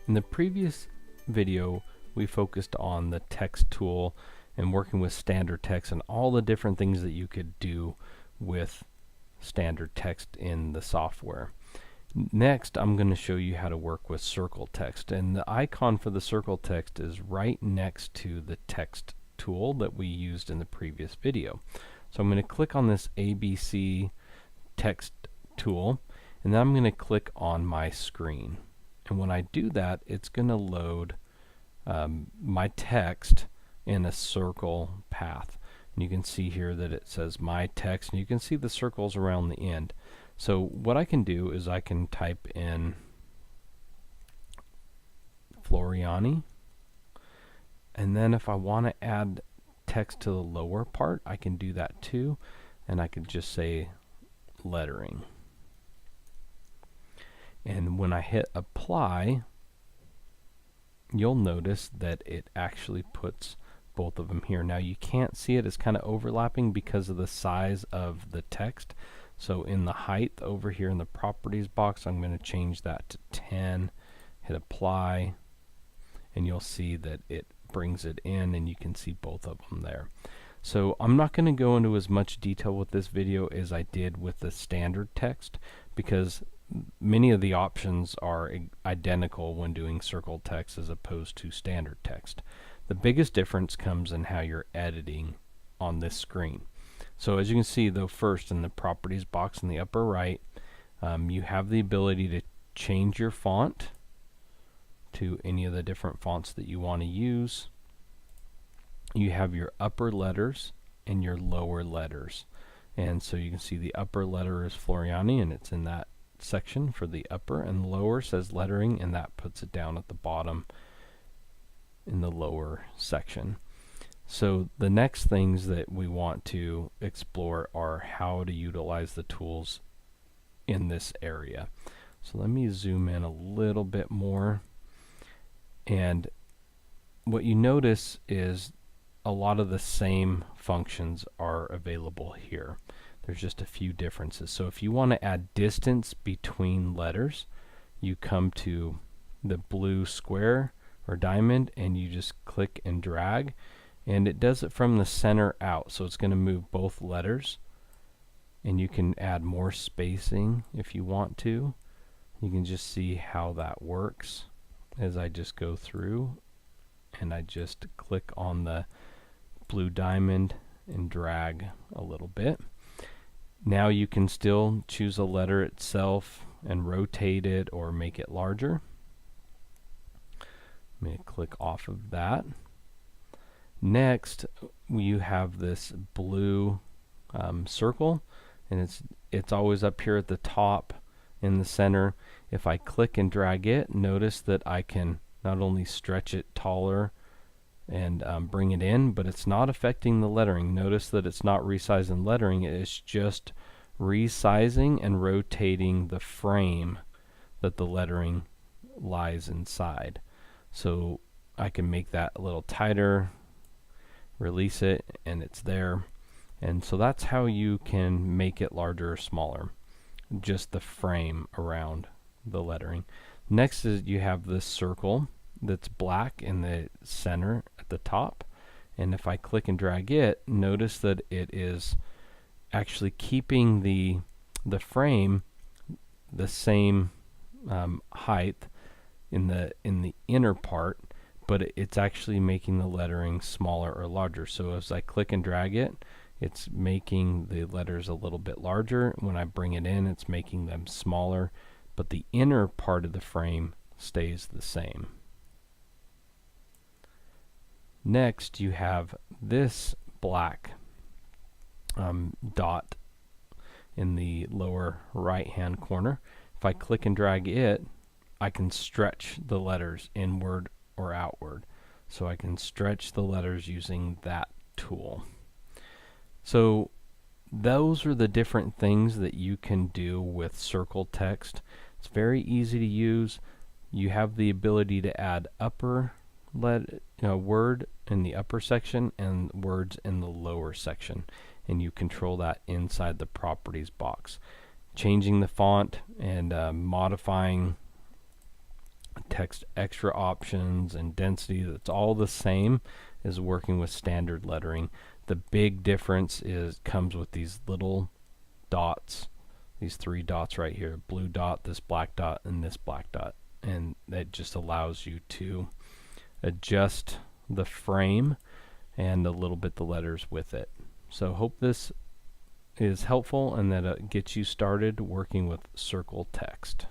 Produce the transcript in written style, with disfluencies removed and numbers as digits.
In the previous video, we focused on the text tool and working with standard text and all the different things that you could do with standard text in the software. Next, I'm going to show you how to work with circle text, and the icon for the circle text is right next to the text tool that we used in the previous video. So I'm going to click on this ABC text tool, and then I'm going to click on my screen. And when I do that, it's going to load my text in a circle path. And you can see here that it says my text, and you can see the circles around the end. So what I can do is I can type in Floriani, and then if I want to add text to the lower part, I can do that too, and I could just say lettering. And when I hit apply, you'll notice that it actually puts both of them here. Now you can't see it, it's kind of overlapping because of the size of the text. So in the height over here in the properties box, I'm going to change that to 10, hit apply, and you'll see that it brings it in, and you can see both of them there. So I'm not going to go into as much detail with this video as I did with the standard text, because many of the options are identical when doing circle text as opposed to standard text. The biggest difference comes in how you're editing on this screen. So as you can see, though, first in the properties box in the upper right, you have the ability to change your font to any of the different fonts that you want to use. You have your upper letters and your lower letters. And so you can see the upper letter is Floriani, and it's in that section for the upper, and lower says lettering, and that puts it down at the bottom in the lower section. So the next things that we want to explore are how to utilize the tools in this area. So let me zoom in a little bit more, and what you notice is a lot of the same functions are available here. There's just a few differences. So if you want to add distance between letters, you come to the blue square or diamond, and you just click and drag, and it does it from the center out. So it's going to move both letters, and you can add more spacing if you want to. You can just see how that works as I just go through, and I just click on the blue diamond and drag a little bit. Now you can still choose a letter itself and rotate it or make it larger. I'm going to click off of that. Next, you have this blue circle, and it's always up here at the top in the center. If I click and drag it, notice that I can not only stretch it taller and bring it in, but it's not affecting the lettering. Notice that it's not resizing lettering, it's just resizing and rotating the frame that the lettering lies inside. So I can make that a little tighter, release it, and it's there. And so that's how you can make it larger or smaller, just the frame around the lettering. Next is you have this circle that's black in the center at the top, and if I click and drag it, notice that it is actually keeping the frame the same height in the inner part, but it's actually making the lettering smaller or larger. So as I click and drag it, it's making the letters a little bit larger. When I bring it in, it's making them smaller, but the inner part of the frame stays the same. Next, you have this black dot in the lower right hand corner. If I click and drag it, I can stretch the letters inward or outward. So I can stretch the letters using that tool. So those are the different things that you can do with circle text. It's very easy to use. You have the ability to add upper word in the upper section and words in the lower section, and you control that inside the properties box. Changing the font and modifying text extra options and density. That's all the same as working with standard lettering. The big difference comes with these little dots, these 3 dots right here, blue dot, this black dot, and this black dot, and that just allows you to adjust the frame and a little bit the letters with it. So hope this is helpful and that it gets you started working with circle text.